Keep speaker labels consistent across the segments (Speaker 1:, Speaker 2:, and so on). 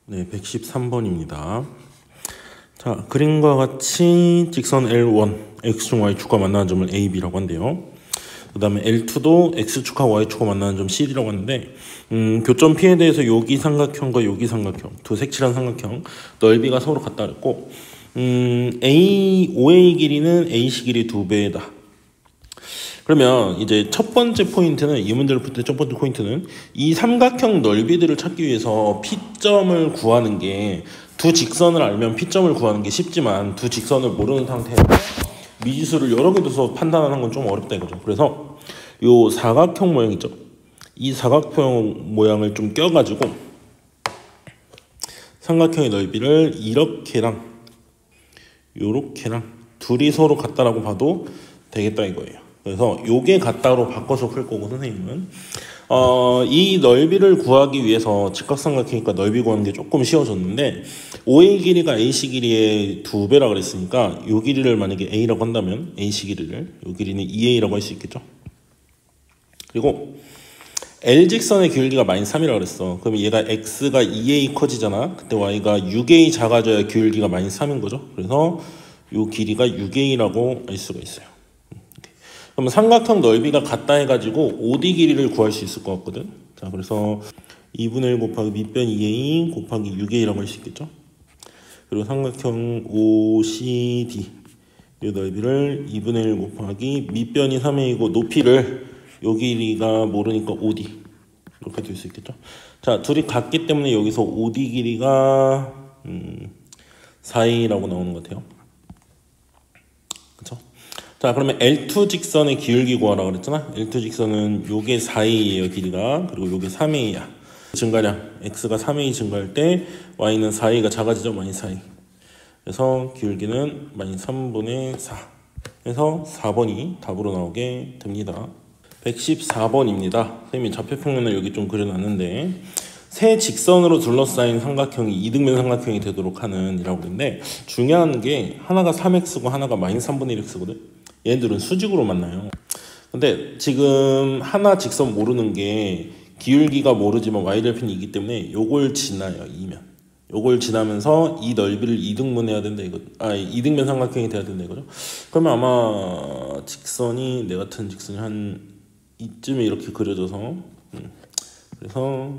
Speaker 1: 네, 113번입니다. 자, 그림과 같이 직선 L1, X축 Y축과 만나는 점을 A, B라고 한대요. 그 다음에 L2도 X축과 Y축과 만나는 점 C라고 하는데, 교점 P에 대해서 여기 삼각형과 여기 삼각형, 두 색칠한 삼각형, 넓이가 서로 같다 그랬고, OA 길이는 AC 길이 2배다. 그러면 이제 첫 번째 포인트는, 이 문제를 풀 때 첫 번째 포인트는 이 삼각형 넓이들을 찾기 위해서 P점을 구하는 게, 두 직선을 알면 P점을 구하는 게 쉽지만 두 직선을 모르는 상태에서 미지수를 여러 개 둬서 판단하는 건 좀 어렵다 이거죠. 그래서 요 사각형 모양 있죠. 이 사각형 모양을 좀 껴가지고 삼각형의 넓이를 이렇게랑 요렇게랑 둘이 서로 같다라고 봐도 되겠다 이거예요. 그래서 요게 같다로 바꿔서 풀 거고, 선생님은 이 넓이를 구하기 위해서 직각삼각형이니까 넓이 구하는 게 조금 쉬워졌는데, OA 길이가 AC 길이의 2배라 그랬으니까 요 길이를 만약에 A라고 한다면 AC 길이를, 요 길이는 2A라고 할 수 있겠죠. 그리고 L직선의 기울기가 -3이라고 그랬어. 그럼 얘가 X가 2A 커지잖아. 그때 Y가 6A 작아져야 기울기가 -3인 거죠. 그래서 요 길이가 6A라고 알 수가 있어요. 그러면 삼각형 넓이가 같다 해가지고 OD 길이를 구할 수 있을 것 같거든. 자, 그래서 2분의 1 곱하기 밑변 2A 곱하기 6A라고 할 수 있겠죠. 그리고 삼각형 OCD 이 넓이를 2분의 1 곱하기 밑변이 3A이고 높이를 요 길이가 모르니까 OD 이렇게 될 수 있겠죠. 자, 둘이 같기 때문에 여기서 OD 길이가 4A라고 나오는 것 같아요. 그쵸? 자, 그러면 L2 직선의 기울기 구하라고 그랬잖아. L2 직선은 요게 4A예요, 길이가. 그리고 요게 3A야. 증가량 X가 3A 증가할 때 Y는 4A가 작아지죠. -4A. 그래서 기울기는 -3분의 4. 그래서 4번이 답으로 나오게 됩니다. 114번입니다. 선생님이 좌표평면을 여기 좀 그려놨는데, 세 직선으로 둘러싸인 삼각형이 이등변 삼각형이 되도록 하는 이라고 그러는데, 중요한 게 하나가 3x고 하나가 -3분의 1x거든. 얘들은 수직으로 만나요. 근데 지금 하나 직선 모르는 게 기울기가 모르지만 y절편이기 때문에 요걸 지나요. 이면 요걸 지나면서 이 넓이를 이등분해야 된다 이거. 이등변 삼각형이 돼야 된다 이거죠. 그러면 아마 직선이, 내 같은 직선이 한 이쯤에 이렇게 그려져서 그래서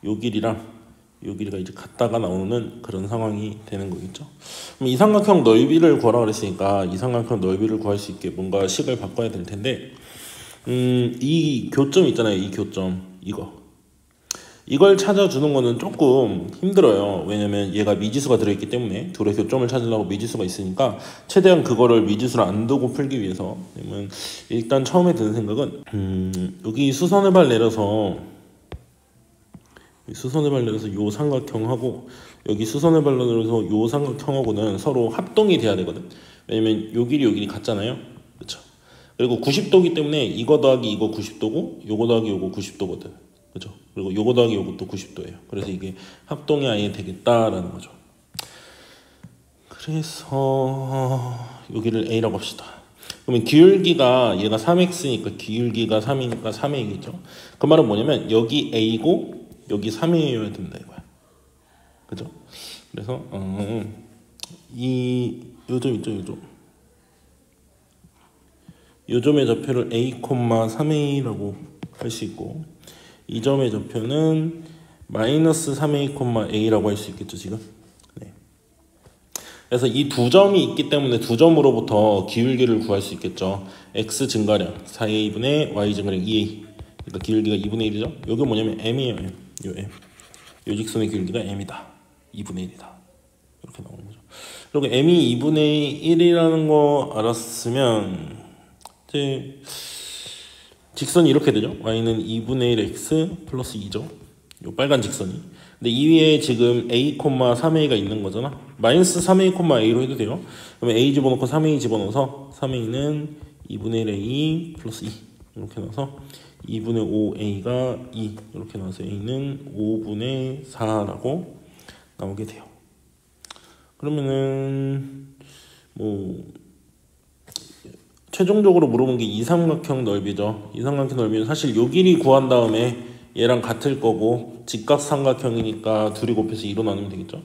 Speaker 1: 요 길이랑 요 길이가 이제 같다가 나오는 그런 상황이 되는 거겠죠. 그럼 이 삼각형 넓이를 구하라 그랬으니까 이 삼각형 넓이를 구할 수 있게 뭔가 식을 바꿔야 될 텐데, 이 교점 있잖아요. 이 교점, 이걸 찾아주는 거는 조금 힘들어요. 왜냐면 얘가 미지수가 들어있기 때문에 둘의 교점을 찾으려고 미지수가 있으니까 최대한 그거를 미지수를 안 두고 풀기 위해서, 그러면 일단 처음에 드는 생각은 여기 수선의 발 내려서 요 삼각형하고 여기 수선의 발 내려서 요 삼각형하고는 서로 합동이 돼야 되거든. 왜냐면 요 길이 같잖아요. 그쵸? 그리고 90도기 때문에 이거 더하기 이거 90도고 요거 더하기 요거 90도거든. 그죠? 그리고 요거 더하기 요것도 90도예요. 그래서 이게 합동이 아예 되겠다라는 거죠. 그래서 여기를 A라고 합시다. 그러면 기울기가 얘가 3x니까 기울기가 3이니까 3a겠죠. 그 말은 뭐냐면 여기 A고 여기 3A여야 된다 이거야. 그죠? 그래서 요점 있죠, 요점의 좌표를 A, 3A라고 할 수 있고, 이 점의 좌표는 -3A, A라고 할 수 있겠죠, 지금. 네. 그래서 이 두 점이 있기 때문에 두 점으로부터 기울기를 구할 수 있겠죠. X 증가량 4A분의 Y 증가량 2A. 그러니까 기울기가 2분의 1이죠. 이게 뭐냐면 M이에요, M. 요 M. 요 직선의 기울기가 M이다. 2분의 1이다. 이렇게 나오는 거죠. 그리고 M이 2분의 1이라는 거 알았으면 이제 직선이 이렇게 되죠. Y는 2분의 1 X 플러스 2죠. 요 빨간 직선이. 근데 이 위에 지금 A, 3A가 있는 거잖아. -3A, A로 해도 돼요. 그러면 A 집어넣고 3A 집어넣어서 3A는 2분의 1 A 플러스 2 이렇게 넣어서 2분의 5A가 2 이렇게 나와서 A는 5분의 4라고 나오게 돼요. 그러면은 최종적으로 물어본 게 이삼각형 넓이죠. 이삼각형 넓이는 사실 요 길이 구한 다음에 얘랑 같을 거고 직각삼각형이니까 둘이 곱해서 2로 나누면 되겠죠.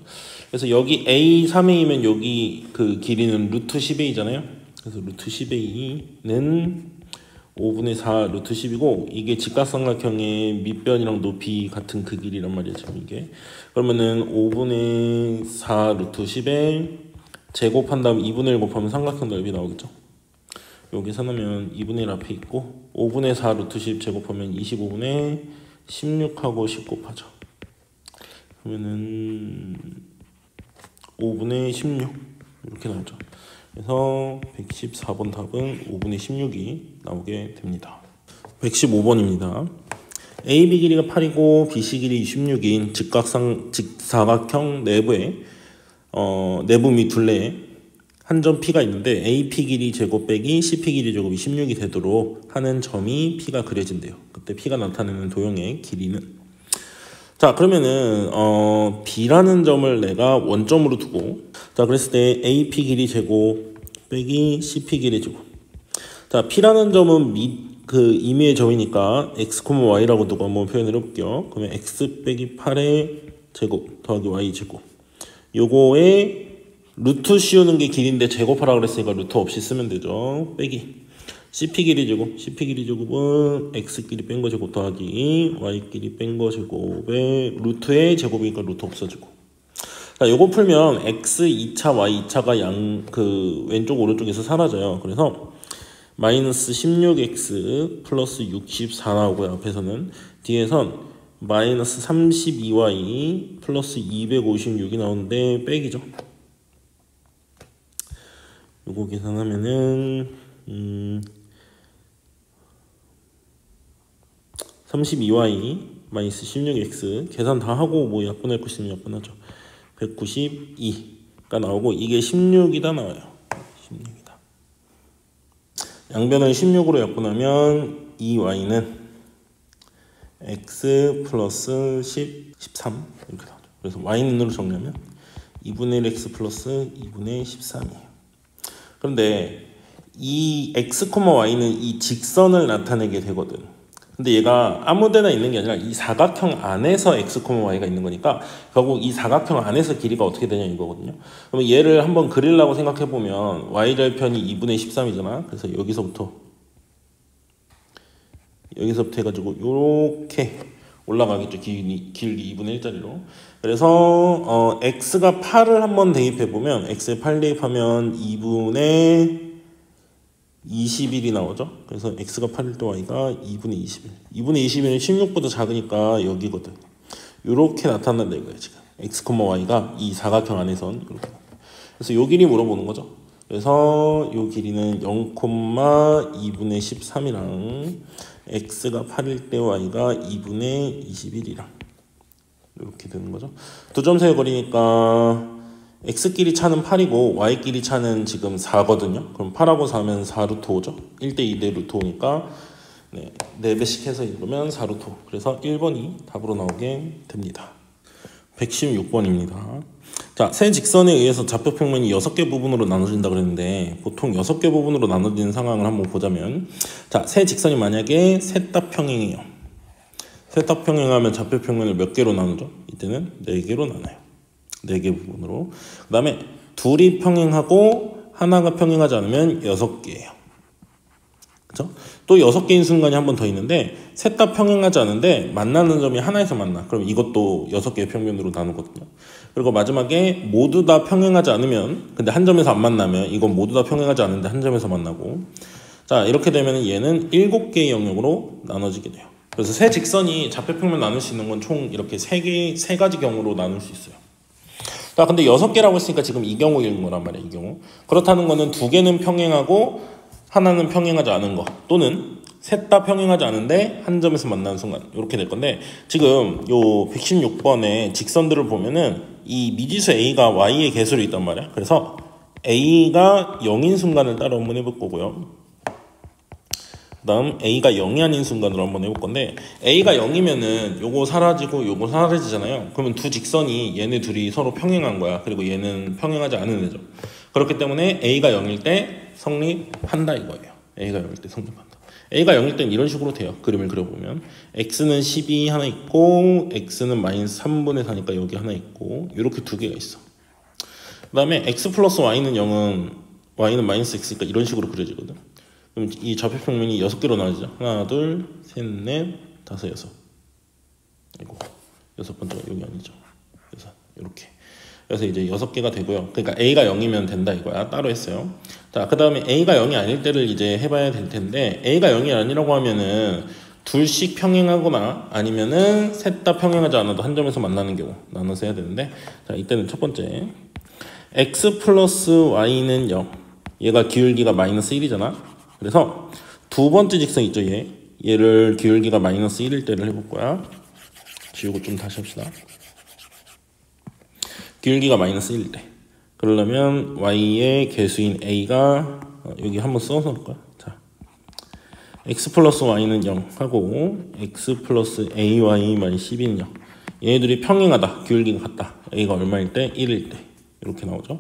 Speaker 1: 그래서 여기 A 3A면 여기 그 길이는 루트 10A잖아요. 그래서 루트 10A는 5분의 4 루트 10이고 이게 직각삼각형의 밑변이랑 높이 같은 그 길이란 말이에요. 지금 이게 그러면은 5분의 4 루트 10에 제곱한 다음 2분의 1 곱하면 삼각형 넓이 나오겠죠. 여기 계산하면 2분의 1 앞에 있고 5분의 4 루트 10 제곱하면 25분의 16하고 10 곱하죠. 그러면은 5분의 16 이렇게 나오죠. 그래서 114번 답은 5분의 16이 나오게 됩니다. 115번입니다. AB 길이가 8이고 BC 길이 26인 직사각형 내부에 내부 및 둘레에 한 점 P가 있는데 AP 길이 제곱 빼기 CP 길이 제곱이 16이 되도록 하는 점이 P가 그려진대요. 그때 P가 나타내는 도형의 길이는 자 그러면은 B라는 점을 내가 원점으로 두고 자 그랬을 때 AP 길이 제곱 빼기 CP 길이 제곱 자 P라는 점은 그 임의의 점이니까 x, y라고 두고 한번 표현을 해볼게요. 그러면 x 빼기 8의 제곱 더하기 y 제곱 요거에 루트 씌우는 게 길인데 제곱하라 그랬으니까 루트 없이 쓰면 되죠. 빼기 CP 길이 제곱 CP 길이 제곱은 x 길이 뺀 거 제곱 더하기 y 길이 뺀 거 제곱에 루트의 제곱이니까 루트 없어지고 자 요거 풀면 x 2차 y 2차가 그 왼쪽 오른쪽에서 사라져요. 그래서 마이너스 16x 플러스 64 나오고요. 앞에서는 뒤에선 마이너스 32y 플러스 256이 나오는데 빼기죠. 요거 계산하면은 32y 마이너스 16x 계산 다 하고 뭐 약분할 거 있으면 약분하죠. 192가 나오고 이게 16이다 나와요. 16이다. 양변을 16으로 약분하면 이 y는 x 플러스 13 이렇게 나오죠. 그래서 y는으로 정리하면 2분의 1x 플러스 2분의 13이에요. 그런데 이 x, y는 이 직선을 나타내게 되거든. 근데 얘가 아무 데나 있는 게 아니라 이 사각형 안에서 x, y가 있는 거니까 결국 이 사각형 안에서 길이가 어떻게 되냐 이거거든요. 그러면 얘를 한번 그리려고 생각해보면 y절편이 2분의 13이잖아. 그래서 여기서부터 해가지고 요렇게 올라가겠죠. 길기 2분의 1짜리로. 그래서 x가 8을 한번 대입해보면 x에 8 대입하면 2분의 21이 나오죠. 그래서 x가 8일 때 y가 2분의 21. 2분의 21은 16보다 작으니까 여기거든. 요렇게 나타난다 이거예요. 지금 x, y가 이 사각형 안에선 이렇게. 그래서 요 길이 물어보는 거죠. 그래서 요 길이는 0,2분의 13이랑 x가 8일 때 y가 2분의 21이랑 이렇게 되는 거죠. 두 점 사이 거리니까 x끼리 차는 8이고 y끼리 차는 지금 4거든요. 그럼 8하고 4면 4 루트 5죠. 1대 2대 루트 5니까 4배씩 해서 읽으면 4 루트 5. 그래서 1번이 답으로 나오게 됩니다. 116번입니다. 자, 세 직선에 의해서 좌표평면이 6개 부분으로 나눠진다 그랬는데 보통 6개 부분으로 나눠지는 상황을 한번 보자면 자, 세 직선이 만약에 셋다 평행이에요. 셋다 평행하면 좌표평면을 몇 개로 나누죠? 이때는 4개로 나눠요. 4개 부분으로. 그 다음에 둘이 평행하고 하나가 평행하지 않으면 6개예요. 그쵸? 또 6개인 순간이 한 번 더 있는데 셋 다 평행하지 않은데 만나는 점이 하나에서 만나. 그럼 이것도 6개의 평면으로 나누거든요. 그리고 마지막에 모두 다 평행하지 않으면 근데 한 점에서 안 만나면 이건 모두 다 평행하지 않은데 한 점에서 만나고 자 이렇게 되면 얘는 7개의 영역으로 나눠지게 돼요. 그래서 세 직선이 좌표평면 나눌 수 있는 건 총 이렇게 세 가지 경우로 나눌 수 있어요. 자 근데 6개라고 했으니까 지금 이 경우인 거란 말이에요. 이 경우. 그렇다는 거는 2개는 평행하고 하나는 평행하지 않은 거 또는 셋 다 평행하지 않은데 한 점에서 만나는 순간 이렇게 될 건데 지금 요 116번의 직선들을 보면은 이 미지수 A가 Y의 개수로 있단 말이야. 그래서 A가 0인 순간을 따로 한번 해볼 거고요. 그 다음 A가 0이 아닌 순간으로 한번 해볼 건데 A가 0이면은 요거 사라지고 요거 사라지잖아요. 그러면 두 직선이 얘네 둘이 서로 평행한 거야. 그리고 얘는 평행하지 않은 애죠. 그렇기 때문에 A가 0일 때 성립한다 이거예요. a가 0일 때 성립한다. a가 0일 땐 이런 식으로 돼요. 그림을 그려보면 x는 12 하나 있고 x는 마이너스 3분의 4니까 여기 하나 있고 이렇게 두 개가 있어. 그 다음에 x 플러스 y는 0은 y는 마이너스 x니까 이런 식으로 그려지거든. 그럼 이 좌표평면이 6개로 나눠지죠. 하나, 둘, 셋, 넷, 다섯, 여섯. 아이고, 여섯 번째가 여기 아니죠. 그래서 이렇게. 그래서 이제 6개가 되고요. 그러니까 a가 0이면 된다 이거야. 따로 했어요. 자, 그 다음에 a가 0이 아닐 때를 이제 해봐야 될 텐데 a가 0이 아니라고 하면은 둘씩 평행하거나 아니면은 셋 다 평행하지 않아도 한 점에서 만나는 경우 나눠서 해야 되는데, 자, 이때는 첫 번째 x 플러스 y는 0. 얘가 기울기가 마이너스 1이잖아. 그래서 두 번째 직선 있죠, 얘를 기울기가 마이너스 1일 때를 해볼 거야. 지우고 좀 다시 합시다. 기울기가 마이너스 1일 때. 그러려면 y의 개수인 a가 여기 한번 써서 할 거야. 자, x 플러스 y는 0 하고 x 플러스 ay 마이너스 12는 0. 얘네들이 평행하다. 기울기가 같다. a가 얼마일 때? 1일 때. 이렇게 나오죠.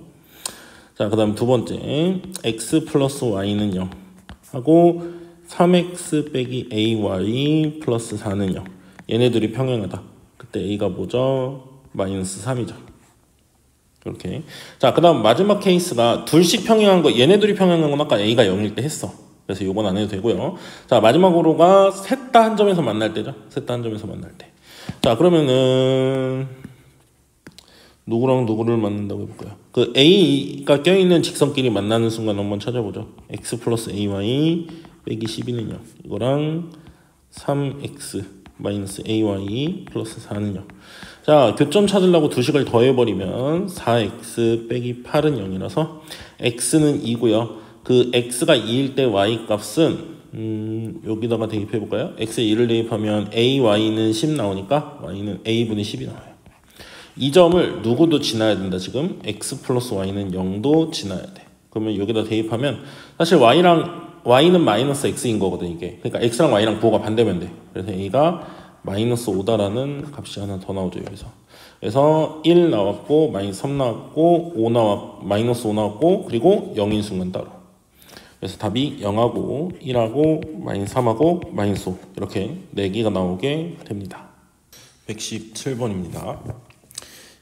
Speaker 1: 자, 그 다음 두 번째 x 플러스 y는 0 하고 3x 빼기 ay 플러스 4는 0. 얘네들이 평행하다. 그때 a가 뭐죠? 마이너스 3이죠. 이렇게. 자, 그 다음 마지막 케이스가 둘씩 평행한 거, 얘네들이 평행한 건 아까 a가 0일 때 했어. 그래서 요건 안 해도 되고요. 자, 마지막으로가 셋 다 한 점에서 만날 때죠. 셋 다 한 점에서 만날 때. 자, 그러면은 누구랑 누구를 만난다고 해볼까요? 그 a가 껴있는 직선끼리 만나는 순간 한번 찾아보죠. x 플러스 ay 빼기 12는 0. 이거랑 3x 마이너스 ay 플러스 4는 0. 자, 교점 찾으려고 두 식을 더해버리면 4x 빼기 8은 0이라서 x는 2고요. 그 x가 2일 때 y 값은 여기다가 대입해볼까요? x에 2를 대입하면 ay는 10 나오니까 y는 a분의 10이 나와요. 이 점을 누구도 지나야 된다. 지금 x 플러스 y는 0도 지나야 돼. 그러면 여기다 대입하면 사실 y는 마이너스 x인 거거든 이게. 그러니까 x랑 y랑 부호가 반대면 돼. 그래서 a가 마이너스 5다라는 값이 하나 더 나오죠 여기서. 그래서 1 나왔고 마이너스 3 나왔고 마이너스 5 나왔고 그리고 0인 순간 따로. 그래서 답이 0하고 1하고 마이너스 3하고 마이너스 5 이렇게 4개가 나오게 됩니다. 117번입니다.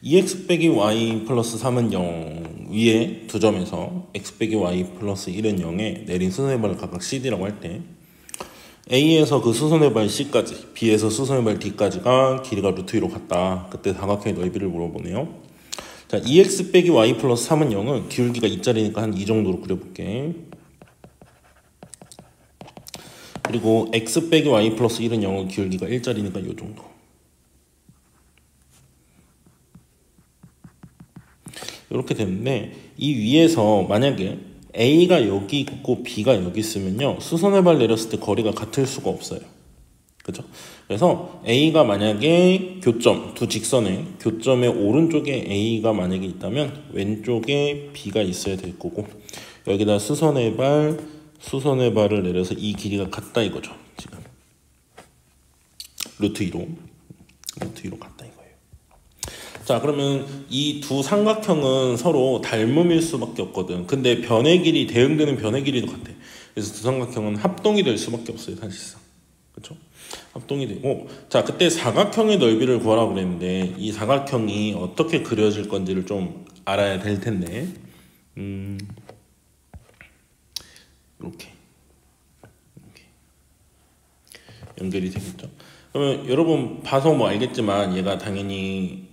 Speaker 1: 2x 빼기 y 플러스 3은 0 위에 두 점에서 x 빼기 y 플러스 1은 0에 내린 수선의 발 각각 cd라고 할 때 a에서 그 수선의 발 c까지 b에서 수선의 발 d까지가 길이가 루트 2로 같다. 그때 사각형의 넓이를 물어보네요. 자, 2x 빼기 y 플러스 3은 0은 기울기가 2짜리니까 한 이 정도로 그려볼게. 그리고 x 빼기 y 플러스 1은 0은 기울기가 1짜리니까 이 정도. 이렇게 되는데 이 위에서 만약에 A가 여기 있고 B가 여기 있으면요 수선의 발 내렸을 때 거리가 같을 수가 없어요. 그죠? 그래서 A가 만약에 교점, 두 직선의 교점의 오른쪽에 A가 만약에 있다면 왼쪽에 B가 있어야 될 거고 여기다 수선의 발을 내려서 이 길이가 같다 이거죠. 지금 루트 2로 같다 이거예요. 자, 그러면 이 두 삼각형은 서로 닮음일 수밖에 없거든. 근데 변의 길이, 대응되는 변의 길이도 같아. 그래서 두 삼각형은 합동이 될 수밖에 없어요, 사실상. 그렇죠? 합동이 되고, 자, 그때 사각형의 넓이를 구하라고 그랬는데 이 사각형이 어떻게 그려질 건지를 좀 알아야 될 텐데, 이렇게 연결이 되겠죠. 그러면 여러분 봐서 뭐 알겠지만 얘가 당연히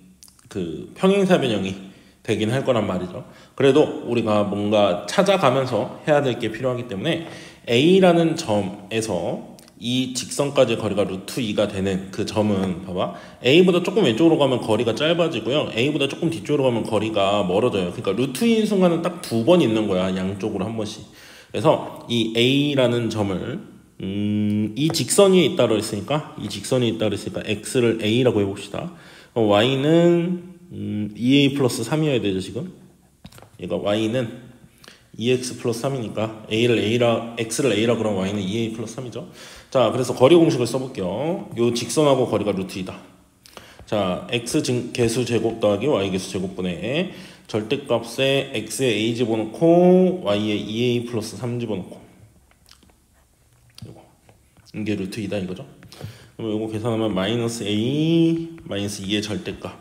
Speaker 1: 그 평행사변형이 되긴 할 거란 말이죠. 그래도 우리가 뭔가 찾아가면서 해야 될 게 필요하기 때문에 A라는 점에서 이 직선까지 거리가 루트 2가 되는 그 점은 봐봐. A보다 조금 왼쪽으로 가면 거리가 짧아지고요. A보다 조금 뒤쪽으로 가면 거리가 멀어져요. 그러니까 루트 2인 순간은 딱 2번 있는 거야. 양쪽으로 한 번씩. 그래서 이 A라는 점을 이 직선이 있다고 했으니까 X를 A라고 해봅시다. Y는 2A 플러스 3이어야 되죠 지금. 얘가 Y는 2X 플러스 3이니까 X를 A라 그러면 Y는 2A 플러스 3이죠. 자, 그래서 거리 공식을 써볼게요. 요 직선하고 거리가 루트 2다. 자, X 개수 제곱 더하기 Y 개수 제곱분의 절대값에 X에 A 집어넣고 Y에 2A 플러스 3 집어넣고 이게 루트 2다 이거죠. 그럼 이거 계산하면 마이너스 a 마이너스 2의 절대값,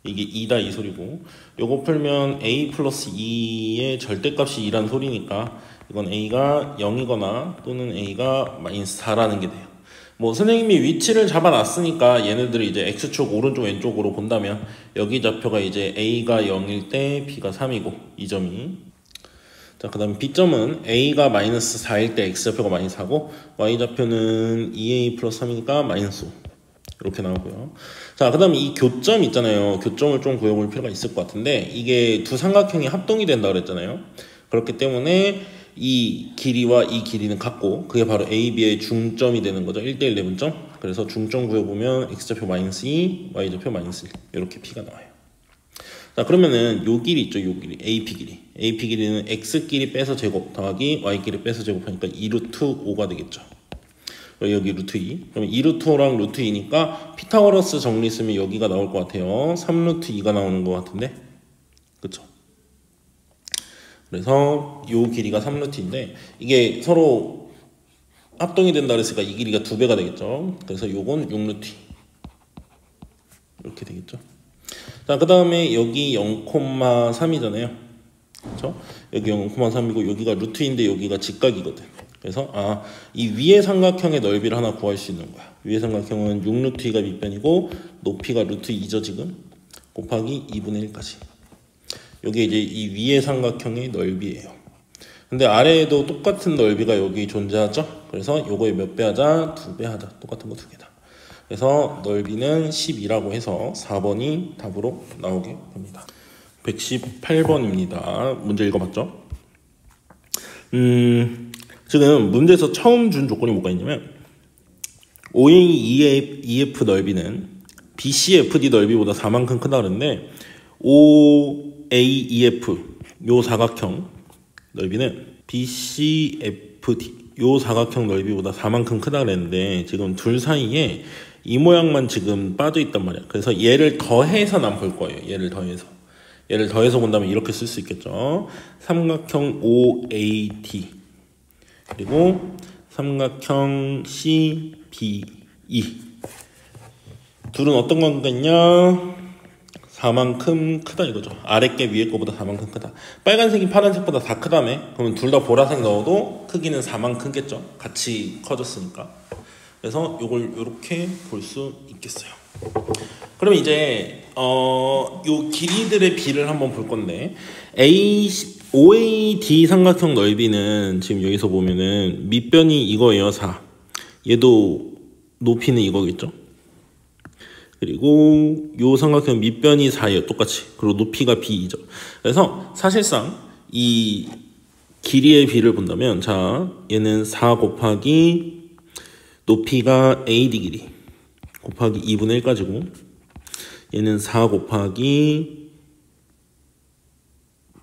Speaker 1: 이게 2다 이 소리고, 요거 풀면 a 플러스 2의 절대값이 2란 소리니까 이건 a가 0이거나 또는 a가 마이너스 4라는 게 돼요. 뭐 선생님이 위치를 잡아놨으니까 얘네들을 이제 x축 오른쪽 왼쪽으로 본다면 여기 좌표가 이제 a가 0일 때 b가 3이고 이 점이, 자 그 다음에 b점은 a가 마이너스 4일 때 x좌표가 마이너스 4고 y좌표는 2a 플러스 3이니까 마이너스 5 이렇게 나오고요. 자 그 다음에 이 교점 있잖아요. 교점을 좀 구해볼 필요가 있을 것 같은데, 이게 두 삼각형이 합동이 된다 그랬잖아요. 그렇기 때문에 이 길이와 이 길이는 같고 그게 바로 A, B의 중점이 되는 거죠. 1대1 내분점. 그래서 중점 구해보면 x좌표 마이너스 2, y좌표 마이너스 1 이렇게 P가 나와요. 자 그러면은 요 길이 있죠. 요 길이 AP 길이. AP 길이는 x 길이 빼서 제곱 더하기 y 길이 빼서 제곱하니까 2루트 5가 되겠죠. 여기 루트 2. 그러면 2루트 5랑 루트 2니까 피타고라스 정리 쓰면 여기가 나올 것 같아요. 3루트 2가 나오는 것 같은데, 그쵸? 그래서 요 길이가 3루트인데 이게 서로 합동이 된다 그랬으니까 이 길이가 2배가 되겠죠. 그래서 요건 6루트 이렇게 되겠죠. 자 그 다음에 여기 0,3이잖아요. 그렇죠? 여기 0,3이고 여기가 루트인데 여기가 직각이거든. 그래서 이 위의 삼각형의 넓이를 하나 구할 수 있는 거야. 위의 삼각형은 6루트 2가 밑변이고 높이가 루트 2죠 지금. 곱하기 2분의 1까지. 여기 이제 이 위의 삼각형의 넓이에요. 근데 아래에도 똑같은 넓이가 여기 존재하죠. 그래서 요거에 몇 배 하자? 2배 하자. 똑같은 거 2개다. 그래서 넓이는 12라고 해서 4번이 답으로 나오게 됩니다. 118번입니다. 문제 읽어봤죠? 지금 문제에서 처음 준 조건이 뭐가 있냐면 OA, EF 넓이는 BCFD 넓이보다 4만큼 크다 그랬는데 OAEF 요 사각형 넓이는 BCFD 요 사각형 넓이보다 4만큼 크다 그랬는데 지금 둘 사이에 이 모양만 지금 빠져 있단 말이야. 그래서 얘를 더해서 난 볼 거예요. 얘를 더해서 본다면 이렇게 쓸 수 있겠죠. 삼각형 OAD 그리고 삼각형 CBE 둘은 어떤 관계가 있냐? 4만큼 크다 이거죠. 아래 게 위에 거보다 4만큼 크다. 빨간색이 파란색보다 다 크다며? 그러면 둘 다 보라색 넣어도 크기는 4만큼 크겠죠. 같이 커졌으니까. 그래서 이걸 이렇게 볼 수 있겠어요. 그럼 이제 요 길이들의 비를 한번 볼 건데 OAD 삼각형 넓이는 지금 여기서 보면은 밑변이 이거예요. 4. 얘도 높이는 이거겠죠. 그리고 요 삼각형 밑변이 4예요. 똑같이. 그리고 높이가 B이죠. 그래서 사실상 이 길이의 비를 본다면 자 얘는 4 곱하기 높이가 AD 길이 곱하기 2분의 1까지고 얘는 4 곱하기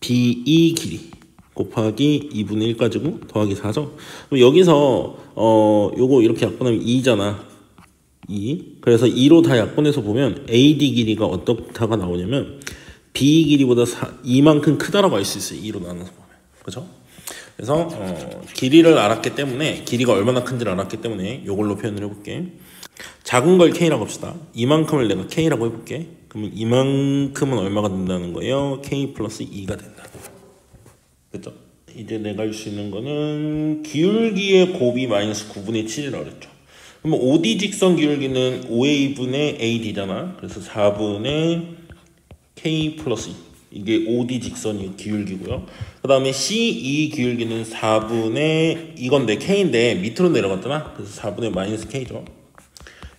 Speaker 1: BE 길이 곱하기 2분의 1까지고 더하기 4죠. 그럼 여기서 요거 이렇게 약분하면 2잖아. 2. 그래서 2로 다 약분해서 보면 AD 길이가 어떻다가 나오냐면 BE 길이보다 2만큼 크다라고 알 수 있어요. 2로 나눠서 보면. 그죠? 그래서 길이를 알았기 때문에 길이가 얼마나 큰지를 알았기 때문에 이걸로 표현을 해볼게. 작은 걸 K라고 합시다. 이만큼을 내가 K라고 해볼게. 그러면 이만큼은 얼마가 된다는 거예요? K 플러스 2가 된다. 됐죠? 이제 내가 알 수 있는 거는 기울기의 곱이 마이너스 9분의 7이라고 그랬죠. 그러면 OD 직선 기울기는 5A분의 AD잖아. 그래서 4분의 K 플러스 2. 이게 OD 직선이 기울기고요. 그 다음에 CE 기울기는 4분의 이건데 K인데 밑으로 내려갔잖아. 그래서 4분의 마이너스 K죠.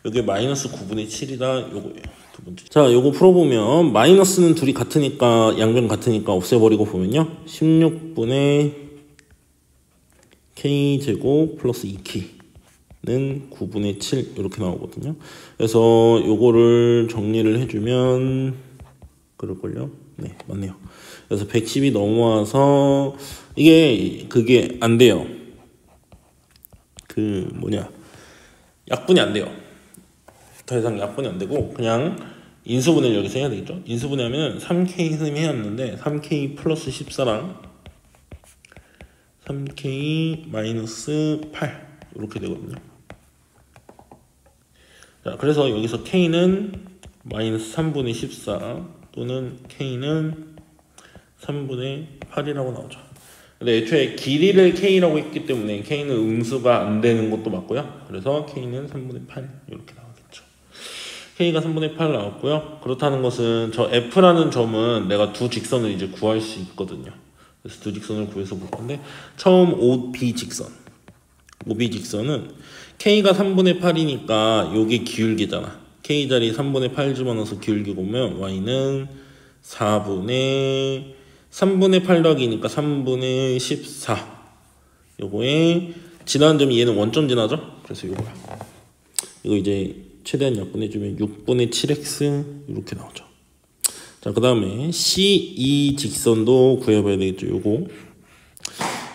Speaker 1: 여기 마이너스 9분의 7이다 요거예요. 두 번째. 자, 요거 풀어보면 마이너스는 둘이 같으니까 양변 같으니까 없애버리고 보면요. 16분의 K제곱 플러스 2K는 9분의 7 이렇게 나오거든요. 그래서 요거를 정리를 해주면 그럴걸요. 네, 맞네요. 그래서 110이 넘어와서 이게 그게 안 돼요. 약분이 안 돼요. 더 이상 약분이 안 되고 그냥 인수분해를 여기서 해야 되겠죠. 인수분해하면 3K 선생님이 해왔는데 3K 플러스 14랑 3K 마이너스 8 이렇게 되거든요. 자, 그래서 여기서 K는 마이너스 3분의 14 또는 K는 3분의 8이라고 나오죠. 근데 애초에 길이를 K라고 했기 때문에 K는 음수가 안 되는 것도 맞고요. 그래서 K는 3분의 8 이렇게 나오겠죠. K가 3분의 8 나왔고요. 그렇다는 것은 저 F라는 점은 내가 두 직선을 이제 구할 수 있거든요. 그래서 두 직선을 구해서 볼 건데 처음 OB 직선. OB 직선은 K가 3분의 8이니까 요게 기울기잖아. K 자리 3분의 8 집어넣어서 기울기 보면 Y는 3분의 8 더하기니까 3분의 14. 요거에 지나는 점이 얘는 원점 지나죠? 그래서 요거야. 이거 이제 최대한 약분해주면 6분의 7x 이렇게 나오죠. 자, 그 다음에 CE 직선도 구해봐야 되겠죠. 요거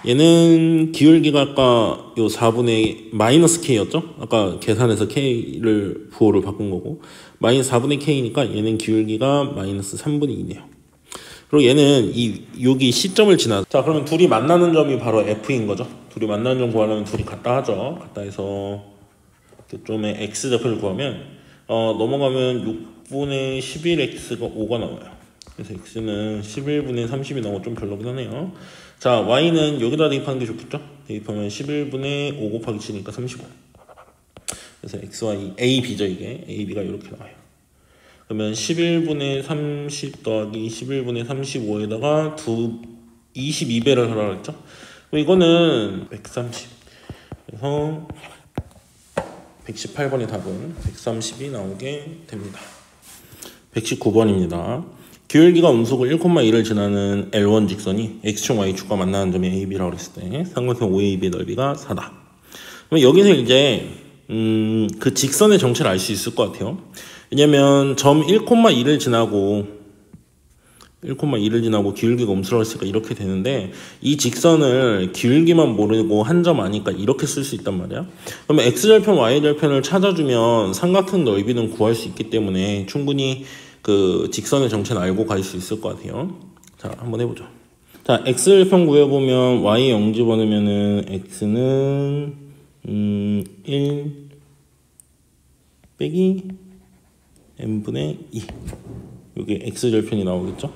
Speaker 1: 얘는 기울기가 아까 요 4분의 마이너스 K였죠? 아까 계산해서 K를 부호를 바꾼 거고 마이너스 4분의 K니까 얘는 기울기가 마이너스 3분의 2네요. 그리고 얘는 여기 C점을 지나. 자, 그러면 둘이 만나는 점이 바로 F인 거죠. 둘이 만나는 점 구하려면 둘이 같다 하죠. 같다 해서 점의 X좌표를 구하면 넘어가면 6분의 11X가 5가 나와요. 그래서 X는 11분의 30이 나오고 좀 별로긴 하네요. 자, Y는 여기다 대입하는 게 좋겠죠? 대입하면 11분의 5 곱하기 7이니까 35. 그래서 XY, AB죠 이게. AB가 이렇게 나와요. 그러면 11분의 30 더하기 11분의 35에다가 22배를 하라고 했죠? 그럼 이거는 130. 그래서 118번의 답은 130이 나오게 됩니다. 119번입니다. 기울기가 음수고 1,1을 지나는 L1 직선이 X축 Y축과 만나는 점이 AB라고 했을 때 삼각형 OAB의 넓이가 4다. 그럼 여기서 이제 그 직선의 정체를 알 수 있을 것 같아요. 왜냐면 점 1,1을 지나고 기울기가 음수라고 했으니까 이렇게 되는데 이 직선을 기울기만 모르고 한 점 아니까 이렇게 쓸 수 있단 말이야. 그러면 X절편, Y절편을 찾아주면 삼각형 넓이는 구할 수 있기 때문에 충분히 그 직선의 정체는 알고 갈 수 있을 것 같아요. 자, 한번 해보죠. 자, X절편 구해보면 Y 0 집어넣으면은 X는 1 빼기 N분의 2 이게 X절편이 나오겠죠.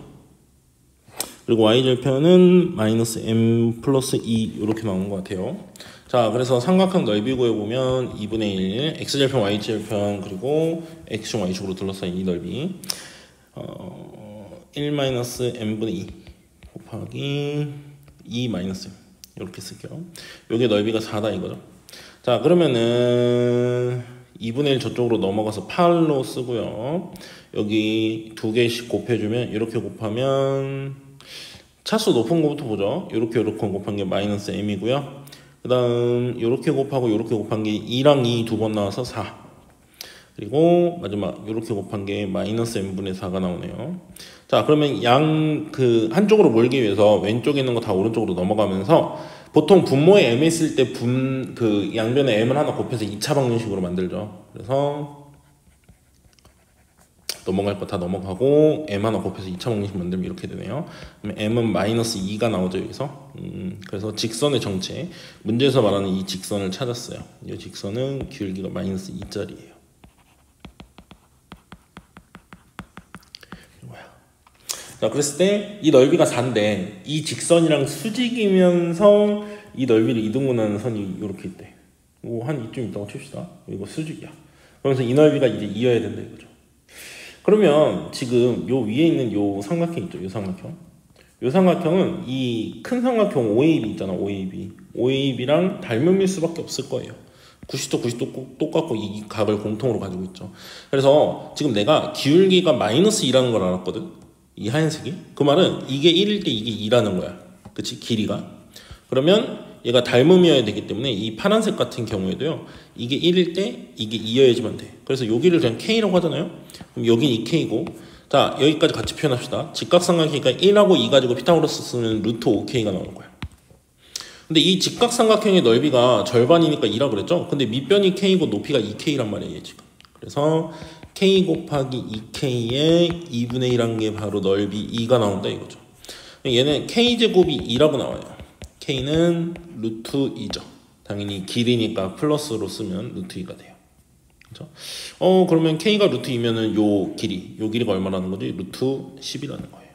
Speaker 1: 그리고 Y절편은 마이너스 M 플러스 2 이렇게 나오는 것 같아요. 자, 그래서 삼각형 넓이 구해보면 2분의 1 X절편, Y절편 그리고 X축, Y축으로 둘러싸인 이 넓이 1 마이너스 M분의 2 곱하기 2 마이너스 M 이렇게 쓸게요. 요게 넓이가 4다 이거죠. 자, 그러면은 2분의 1 저쪽으로 넘어가서 8로 쓰고요. 여기 두 개씩 곱해주면 이렇게 곱하면 차수 높은 거부터 보죠. 이렇게 곱한 게 마이너스 M이고요. 그 다음 이렇게 곱하고 이렇게 곱한 게 2랑 2 두 번 나와서 4. 그리고 마지막 이렇게 곱한 게 마이너스 M분의 4가 나오네요. 자, 그러면 한쪽으로 몰기 위해서 왼쪽에 있는 거 다 오른쪽으로 넘어가면서 보통 분모에 M 있을 때 양변에 M을 하나 곱해서 2차 방정식으로 만들죠. 그래서 넘어갈 거 다 넘어가고 M 하나 곱해서 2차 방정식 만들면 이렇게 되네요. 그러면 M은 마이너스 2가 나오죠 여기서. 그래서 직선의 정체, 문제에서 말하는 이 직선을 찾았어요. 이 직선은 기울기가 마이너스 2짜리예요. 자, 그랬을 때 이 넓이가 4인데 이 직선이랑 수직이면서 이 넓이를 이등분하는 선이 이렇게 있대. 한 이쯤 있다고 칩시다. 이거 수직이야. 그러면서 이 넓이가 이제 이어야 된다 이거죠. 그러면 지금 요 위에 있는 요 삼각형 있죠? 요 삼각형. 요 삼각형은 이 큰 삼각형 OAB 있잖아. OAB랑 닮음일 수밖에 없을 거예요. 90도 90도 똑같고 이 각을 공통으로 가지고 있죠. 그래서 지금 내가 기울기가 마이너스 2라는 걸 알았거든. 이 하얀색이. 그 말은 이게 1일 때 이게 2라는 거야. 그치? 길이가. 그러면 얘가 닮음이어야 되기 때문에 이 파란색 같은 경우에도요. 이게 1일 때 이게 2여야지만 돼. 그래서 여기를 그냥 K라고 하잖아요. 그럼 여긴 2K고. 자, 여기까지 같이 표현합시다. 직각삼각형이니까 1하고 2 가지고 피타고라스 쓰면 루트 5K가 나오는 거야. 근데 이 직각삼각형의 넓이가 절반이니까 2라 그랬죠? 근데 밑변이 K고 높이가 2K란 말이에요, 지금. 그래서 K 곱하기 2K에 2분의 1한 게 바로 넓이 2가 나온다 이거죠. 얘는 K제곱이 2라고 나와요. K는 루트 2죠. 당연히 길이니까 플러스로 쓰면 루트 2가 돼요. 그렇죠? 그러면 K가 루트 2면은 요 길이가 얼마라는 거지? 루트 10이라는 거예요.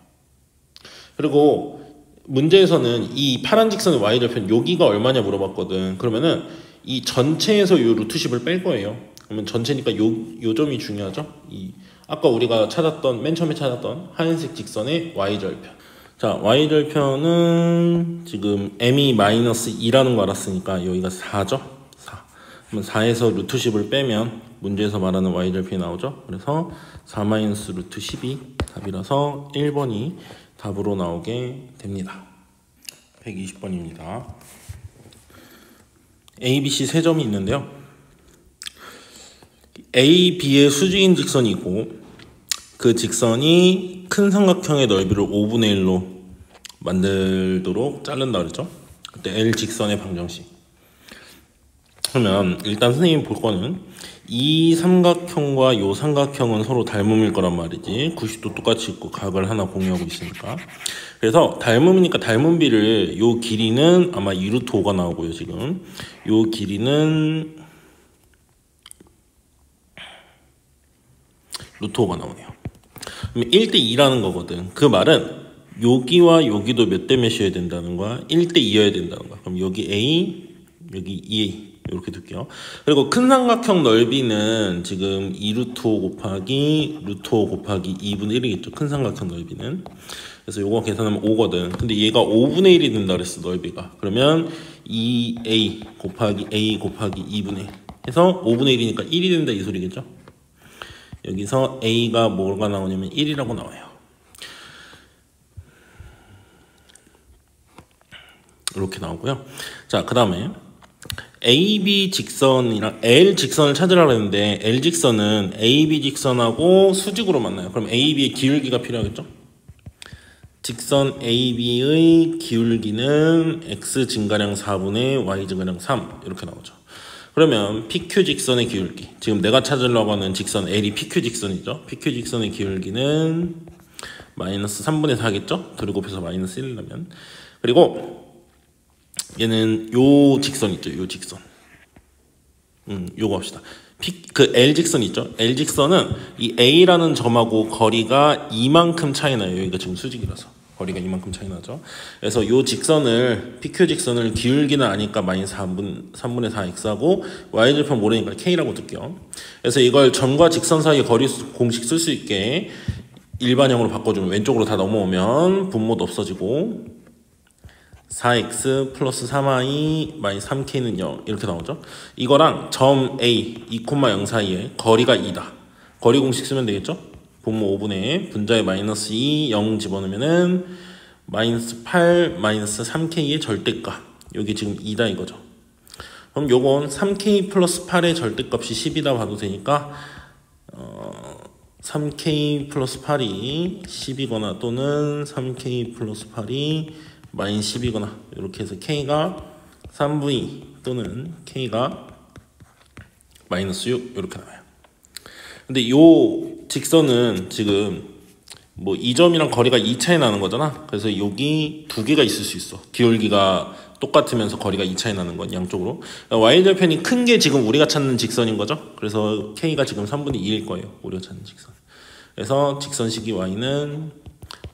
Speaker 1: 그리고 문제에서는 이 파란 직선의 y절편 여기가 얼마냐 물어봤거든. 그러면은 이 전체에서 요 루트 10을 뺄 거예요. 그러면 전체니까 요 점이 중요하죠. 아까 우리가 맨 처음에 찾았던 하얀색 직선의 y절편. 자, y절편은 지금 m이 마이너스 2라는 거 알았으니까 여기가 4죠. 4. 그러면 4에서 루트 10을 빼면 문제에서 말하는 y절편이 나오죠. 그래서 4 마이너스 루트 10이 답이라서 1번이 답으로 나오게 됩니다. 120번입니다. A, B, C 세 점이 있는데요. A, B의 수직인 직선이 있고 그 직선이 큰 삼각형의 넓이를 5분의 1로 만들도록 자른다 그랬죠. 그때 L 직선의 방정식. 그러면 일단 선생님이 볼 거는 이 삼각형과 요 삼각형은 서로 닮음일 거란 말이지. 90도 똑같이 있고 각을 하나 공유하고 있으니까. 그래서 닮음이니까 닮음비를 요 길이는 아마 2루트 5가 나오고요. 지금 요 길이는 루트 5가 나오네요. 그럼 1대2라는 거거든. 그 말은 여기와 여기도 몇 대 몇이어야 된다는 거야? 1대2여야 된다는 거야. 그럼 여기 A, 여기 2A 이렇게 둘게요. 그리고 큰 삼각형 넓이는 지금 2루트 5 곱하기 루트 5 곱하기 2분의 1이겠죠. 큰 삼각형 넓이는. 그래서 요거 계산하면 5거든. 근데 얘가 5분의 1이 된다 그랬어, 넓이가. 그러면 2A 곱하기 A 곱하기 2분의 1 해서 5분의 1이니까 1이 된다 이 소리겠죠. 여기서 A가 뭐가 나오냐면 1이라고 나와요. 이렇게 나오고요. 자, 그 다음에 AB 직선이랑 L 직선을 찾으라고 했는데 L 직선은 AB 직선하고 수직으로 만나요. 그럼 AB의 기울기가 필요하겠죠? 직선 AB의 기울기는 X 증가량 4분의 Y 증가량 3 이렇게 나오죠. 그러면 PQ 직선의 기울기, 지금 내가 찾으려고 하는 직선 L이 PQ 직선이죠. PQ 직선의 기울기는 마이너스 3분의 4겠죠? 둘곱해서 마이너스 1이라면. 그리고 얘는 요 직선 있죠. 요 직선. 요거 합시다. 그 L 직선 있죠. L 직선은 이 A라는 점하고 거리가 이만큼 차이 나요. 여기가 지금 수직이라서 거리가 이만큼 차이 나죠. 그래서 요 직선을 PQ 직선을 기울기는 아니까 마이너스 3분의 4x하고 y절편 모르니까 k라고 둘게요. 그래서 이걸 점과 직선 사이 거리 공식 쓸 수 있게 일반형으로 바꿔주면 왼쪽으로 다 넘어오면 분모도 없어지고 4x 플러스 3y 마이너스 3k는 0 이렇게 나오죠. 이거랑 점 A 2,0 사이에 거리가 2다. 거리 공식 쓰면 되겠죠. 분모 5분의 분자에 마이너스 2 0 집어넣으면은 마이너스 8 마이너스 3k의 절대값 여기 지금 2다 이거죠. 그럼 요건 3k 플러스 8의 절대값이 10이다 봐도 되니까 3k 플러스 8이 10이거나 또는 3k 플러스 8이 마이너스 10이거나 이렇게 해서 k가 3v 또는 k가 마이너스 6 이렇게 나와요. 근데 요 직선은 지금 뭐 이 점이랑 거리가 2 차이 나는 거잖아. 그래서 여기 두 개가 있을 수 있어. 기울기가 똑같으면서 거리가 2 차이 나는 건 양쪽으로. y절편이 큰 게 지금 우리가 찾는 직선인 거죠. 그래서 k가 지금 3분의 2일 거예요. 우리가 찾는 직선. 그래서 직선식이 y는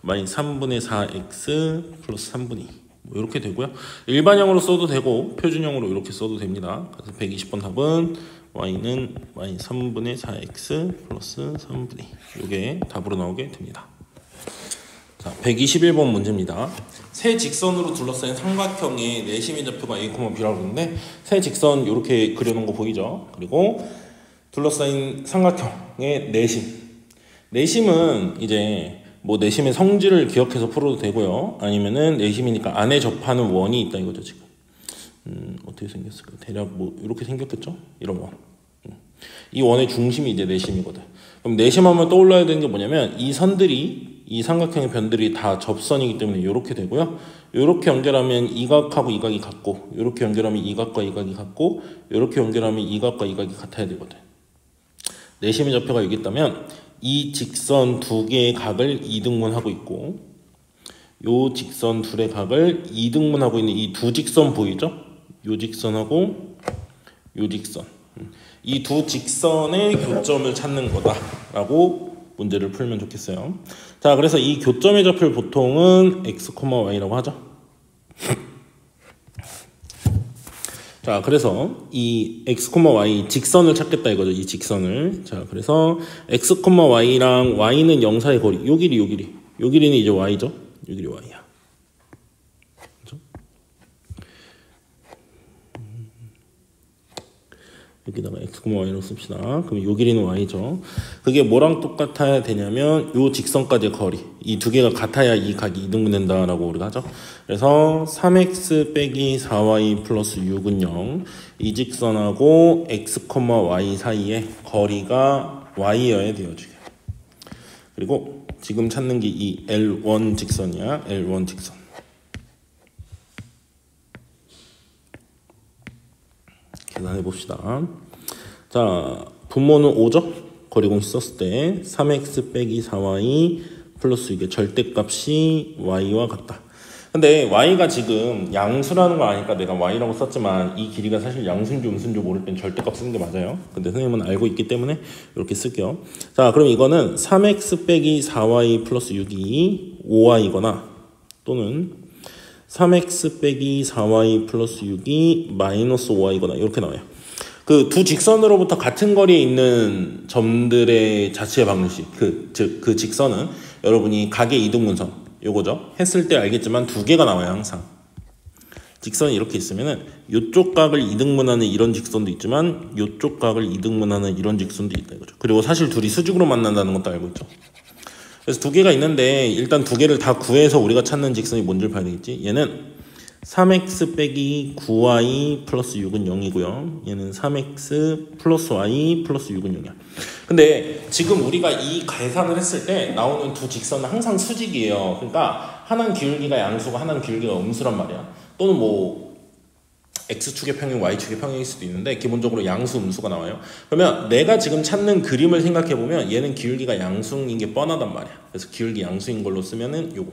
Speaker 1: 마이너스 3분의 4x 플러스 3분의 2 뭐 이렇게 되고요. 일반형으로 써도 되고 표준형으로 이렇게 써도 됩니다. 그래서 120번 답은 y는 마이너스 3분의 4x 플러스 3분의 2 이게 답으로 나오게 됩니다. 자, 121번 문제입니다. 세 직선으로 둘러싸인 삼각형의 내심의 좌표가 a, b라고 그러는데 세 직선 이렇게 그려놓은 거 보이죠? 그리고 둘러싸인 삼각형의 내심은 이제 뭐 내심의 성질을 기억해서 풀어도 되고요. 아니면은 내심이니까 안에 접하는 원이 있다 이거죠 지금. 어떻게 생겼을까? 대략 뭐 이렇게 생겼겠죠? 이런 원. 이 원의 중심이 이제 내심이거든. 그럼 내심하면 떠올라야 되는 게 뭐냐면 이 선들이 이 삼각형의 변들이 다 접선이기 때문에 이렇게 되고요. 이렇게 연결하면 이 각하고 이 각이 같고, 이렇게 연결하면 이 각과 이 각이 같고, 이렇게 연결하면 이 각과 이 각이 같아야 되거든. 내심의 좌표가 여기 있다면 이 직선 두 개의 각을 2등분하고 있고 요 직선 둘의 각을 2등분하고 있는 이 두 직선 보이죠? 요 직선하고 요 직선 이 두 직선의 교점을 찾는 거다라고 문제를 풀면 좋겠어요. 자, 그래서 이 교점의 좌표를 보통은 x, y라고 하죠. 자, 그래서 이 x, y 직선을 찾겠다 이거죠. 이 직선을. 자, 그래서 x, y랑 y는 0 사이 거리. 요 길이, 요 길이. 요 길이는 이제 y죠. 요 길이 y야. 그렇죠? 여기다가 x, y로 씁시다. 그럼 요 길이는 y죠. 그게 뭐랑 똑같아야 되냐면 요 직선까지의 거리. 이 두 개가 같아야 이 각이 이등분된다라고 우리가 하죠. 그래서 3x 빼기 4y 플러스 6은 0. 이 직선하고 x, y 사이의 거리가 y여야 돼요, 지금. 그리고 지금 찾는 게 이 L1 직선이야. L1 직선. 계산해 봅시다. 자, 분모는 5죠? 거리공식 썼을 때 3x 빼기 4y 플러스 이게 절대값이 y와 같다. 근데 y가 지금 양수라는 거 아니까 내가 y라고 썼지만 이 길이가 사실 양수인지 음수인지 모를 땐 절대값 쓰는 게 맞아요. 근데 선생님은 알고 있기 때문에 이렇게 쓸게요. 자, 그럼 이거는 3x 빼기 4y 플러스 6이 5y거나 또는 3x 빼기 4y 플러스 6이 마이너스 5y거나 이렇게 나와요. 그 두 직선으로부터 같은 거리에 있는 점들의 자체의 방정식, 그 직선은 여러분이 각의 이등분선 요거죠. 했을 때 알겠지만 두 개가 나와요, 항상. 직선이 이렇게 있으면은 요쪽 각을 이등분하는 이런 직선도 있지만 요쪽 각을 이등분하는 이런 직선도 있다 이거죠. 그리고 사실 둘이 수직으로 만난다는 것도 알고 있죠. 그래서 두 개가 있는데 일단 두 개를 다 구해서 우리가 찾는 직선이 뭔지를 봐야 되겠지. 얘는 3x 빼기 9y 플러스 6은 0이고요. 얘는 3x 플러스 y 플러스 6은 0이야. 근데 지금 우리가 이 계산을 했을 때 나오는 두 직선은 항상 수직이에요. 그러니까 하나는 기울기가 양수고 하나는 기울기가 음수란 말이야. 또는 뭐 x축의 평행, y축의 평행일 수도 있는데 기본적으로 양수, 음수가 나와요. 그러면 내가 지금 찾는 그림을 생각해보면 얘는 기울기가 양수인 게 뻔하단 말이야. 그래서 기울기 양수인 걸로 쓰면은 요거.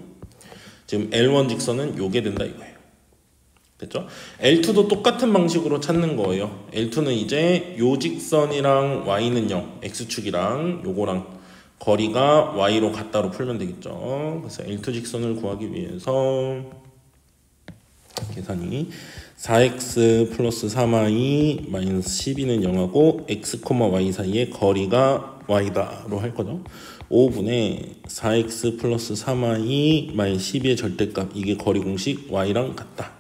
Speaker 1: 지금 L1 직선은 요게 된다 이거예요. 됐죠? L2도 똑같은 방식으로 찾는 거예요. L2는 이제 요 직선이랑 y는 0, x축이랑 요거랑 거리가 y로 같다로 풀면 되겠죠. 그래서 L2 직선을 구하기 위해서 계산이 4x 플러스 3y 마이너스 12는 0하고 x, y 사이의 거리가 y다로 할 거죠. 5분의 4x 플러스 3y 마이너스 12의 절대값, 이게 거리 공식 y랑 같다.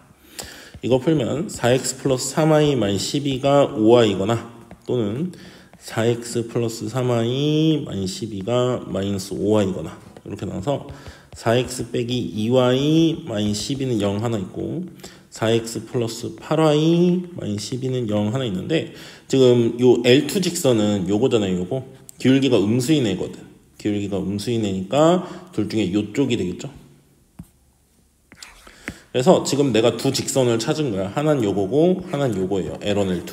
Speaker 1: 이거 풀면 4x 플러스 3y 마이너스 12가 5y거나 또는 4x 플러스 3y 마이너스 12가 마이너스 5y거나 이렇게 나와서 4x 빼기 2y 마이너스 12는 0 하나 있고 4x 플러스 8y 마이너스 12는 0 하나 있는데 지금 요 L2 직선은 요거잖아요. 요거 기울기가 음수인 애거든. 기울기가 음수인 애니까 둘 중에 요쪽이 되겠죠. 그래서 지금 내가 두 직선을 찾은 거야. 하나는 요거고 하나는 요거예요. L1, L2.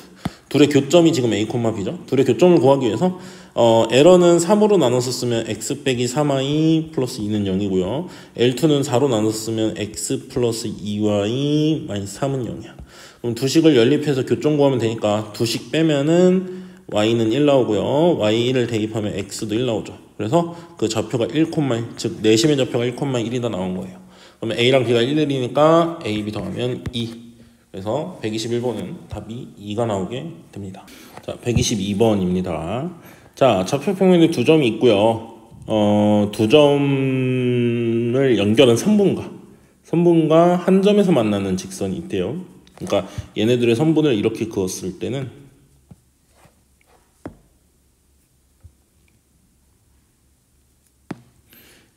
Speaker 1: 둘의 교점이 지금 A, B죠. 둘의 교점을 구하기 위해서 L은 3으로 나눠서 쓰면 x 빼기 3y 플러스 2는 0이고요. L2는 4로 나눠서 쓰면 x 플러스 2y 마이너스 3은 0이야. 그럼 두 식을 연립해서 교점 구하면 되니까 두 식 빼면은 y는 1 나오고요. y1을 대입하면 x도 1 나오죠. 그래서 그 좌표가 1, 즉 내심의 좌표가 1,1이다 나온 거예요. 그러면 A랑 B가 1이니까 A, B 더하면 2. 그래서 121번은 답이 2가 나오게 됩니다. 자, 122번입니다. 자, 좌표평면에 두 점이 있고요. 두 점을 연결한 선분과 한 점에서 만나는 직선이 있대요. 그러니까 얘네들의 선분을 이렇게 그었을 때는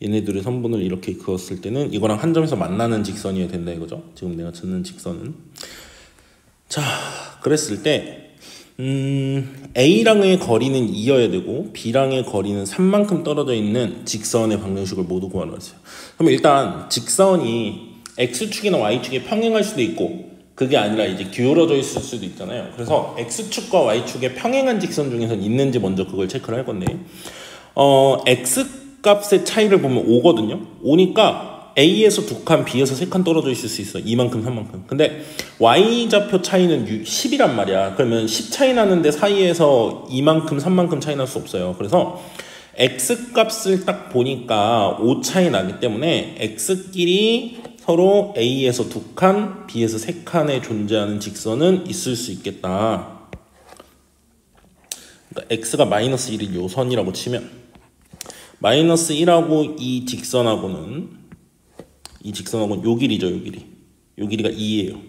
Speaker 1: 얘네들의 선분을 이렇게 그었을 때는 이거랑 한 점에서 만나는 직선이어야 된다 이거죠. 지금 내가 찾는 직선은. 자, 그랬을 때 A랑의 거리는 2여야 되고 B랑의 거리는 3만큼 떨어져 있는 직선의 방정식을 모두 구하라 했어요. 그럼 일단 직선이 X축이나 Y축에 평행할 수도 있고 그게 아니라 이제 기울어져 있을 수도 있잖아요. 그래서 X축과 Y축에 평행한 직선 중에서는 있는지 먼저 그걸 체크를 할 건데 X 값의 차이를 보면 5거든요. 5니까 A에서 2칸, B에서 3칸 떨어져 있을 수 있어. 이만큼, 3만큼. 근데 Y좌표 차이는 10이란 말이야. 그러면 10 차이 나는데 사이에서 이만큼, 3만큼 차이 날 수 없어요. 그래서 X 값을 딱 보니까 5 차이 나기 때문에 X끼리 서로 A에서 2칸, B에서 3칸에 존재하는 직선은 있을 수 있겠다. 그러니까 X가 마이너스 1이 요 선이라고 치면 마이너스 1하고 이 직선하고는 요 길이죠. 요 길이. 요 길이가 2예요.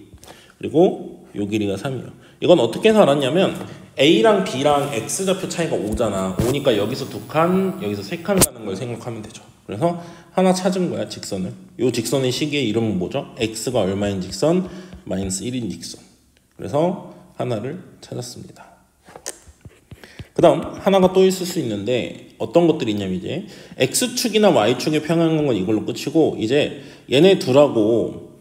Speaker 1: 그리고 요 길이가 3이에요. 이건 어떻게 해서 알았냐면 A랑 B랑 X좌표 차이가 5잖아. 5니까 여기서 2칸, 여기서 3칸 가는 걸 생각하면 되죠. 그래서 하나 찾은 거야, 직선을. 요 직선의 시계의 이름은 뭐죠? X가 얼마인 직선? 마이너스 1인 직선. 그래서 하나를 찾았습니다. 그 다음 하나가 또 있을 수 있는데 어떤 것들이 있냐면 이제 X축이나 Y축의 평행한 건 이걸로 끝이고 이제 얘네 둘하고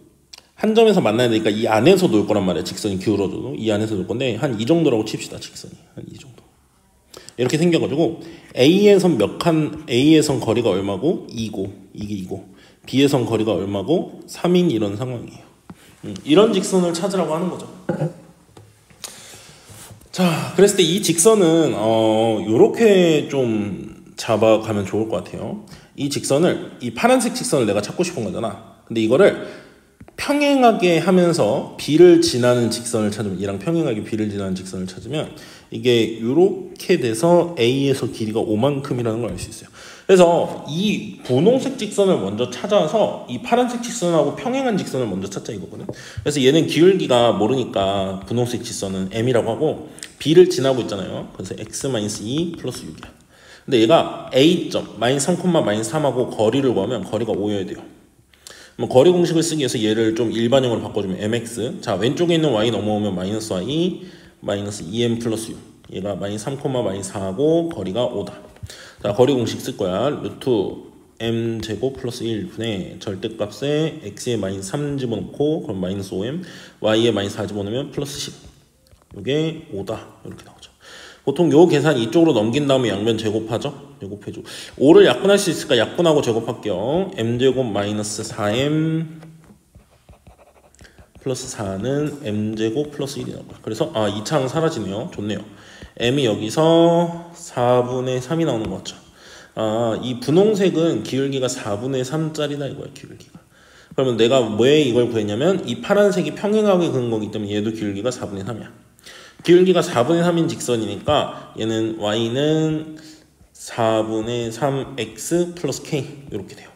Speaker 1: 한 점에서 만나야 되니까 이 안에서 놀 거란 말이야. 직선이 기울어져도 이 안에서 놀 건데 한 이 정도라고 칩시다. 직선이 한 이 정도 이렇게 생겨가지고 A에선 몇 칸, A에선 거리가 얼마고 2고 이게 2고 B에선 거리가 얼마고 3인 이런 상황이에요. 이런 직선을 찾으라고 하는 거죠. 자, 그랬을 때 이 직선은 요렇게 좀 잡아가면 좋을 것 같아요. 이 직선을, 이 파란색 직선을 내가 찾고 싶은 거잖아. 근데 이거를 평행하게 하면서 B를 지나는 직선을 찾으면, 얘랑 평행하게 B를 지나는 직선을 찾으면 이게 요렇게 돼서 A에서 길이가 5만큼이라는 걸 알 수 있어요. 그래서 이 분홍색 직선을 먼저 찾아서 이 파란색 직선하고 평행한 직선을 먼저 찾자 이거거든. 그래서 얘는 기울기가 모르니까 분홍색 직선은 M이라고 하고 B를 지나고 있잖아요. 그래서 x-2 플러스 6이야. 근데 얘가 A점 마이너스 3, 마이너스 3하고 거리를 구하면 거리가 5여야 돼요. 거리 공식을 쓰기 위해서 얘를 좀 일반형으로 바꿔주면 mx. 자, 왼쪽에 있는 y 넘어오면 마이너스 y 마이너스 2m 플러스 6. 얘가 마이너스 3, 마이너스 4하고 거리가 5다. 자, 거리 공식 쓸 거야. 루트 m 제곱 플러스 1분의 절대값에 x에 마이너스 3 집어넣고 그럼 마이너스 5m, y에 마이너스 4 집어넣으면 플러스 10. 이게 5다. 이렇게 나오죠. 보통 요 계산 이쪽으로 넘긴 다음에 양변 제곱하죠. 제곱해줘. 5를 약분할 수 있을까? 약분하고 제곱할게요. m제곱 마이너스 4m 플러스 4는 m제곱 플러스 1이 나와요. 그래서 이 창 사라지네요. 좋네요. m이 여기서 4분의 3이 나오는 것 같죠. 이 분홍색은 기울기가 4분의 3짜리다 이거야. 기울기가. 그러면 내가 왜 이걸 구했냐면 이 파란색이 평행하게 그은 거기 때문에 얘도 기울기가 4분의 3이야. 기울기가 4분의 3인 직선이니까 얘는 y는 4분의 3x 플러스 k 이렇게 돼요.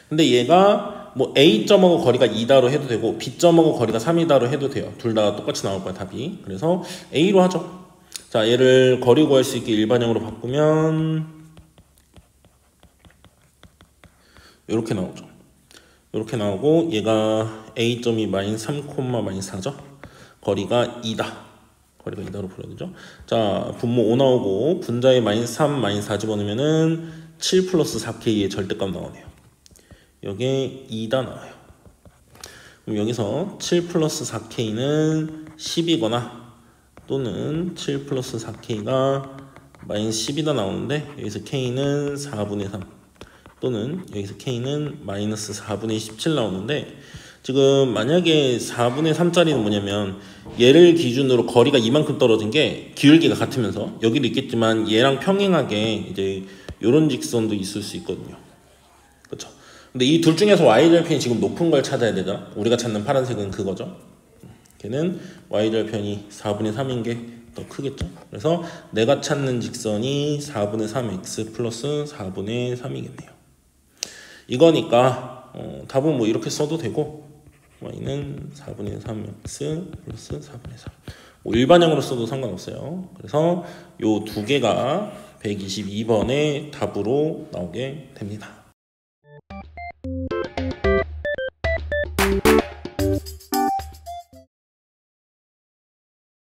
Speaker 1: 근데 얘가 뭐 A점하고 거리가 2다로 해도 되고 B점하고 거리가 3이다로 해도 돼요. 둘 다 똑같이 나올 거야 답이. 그래서 A로 하죠. 자, 얘를 거리 구할 수 있게 일반형으로 바꾸면 이렇게 나오죠. 이렇게 나오고 얘가 A점이 마이너스 3, 마이너스 4죠. 거리가 2다. 거리가 2다로 풀어야 되죠. 자, 분모 5 나오고 분자에 마이너스 3, 마이너스 4 집어넣으면은 7 플러스 4k의 절대값 나오네요. 여기에 2다 나와요. 그럼 여기서 7 플러스 4k는 10이거나 또는 7 플러스 4k가 마이너스 10이다 나오는데 여기서 k는 4분의 3 또는 여기서 k는 마이너스 4분의 17 나오는데 지금 만약에 4분의 3짜리는 뭐냐면 얘를 기준으로 거리가 이만큼 떨어진 게 기울기가 같으면서 여기도 있겠지만 얘랑 평행하게 이제 요런 직선도 있을 수 있거든요. 그렇죠? 근데 이 둘 중에서 y절편이 지금 높은 걸 찾아야 되잖아. 우리가 찾는 파란색은 그거죠. 걔는 y절편이 4분의 3인 게 더 크겠죠. 그래서 내가 찾는 직선이 4분의 3x 플러스 4분의 3이겠네요. 이거니까 답은 뭐 이렇게 써도 되고 y는 4분의 3x 플러스 4분의 3 뭐 일반형으로 써도 상관없어요. 그래서 요 두 개가 122번의 답으로 나오게 됩니다.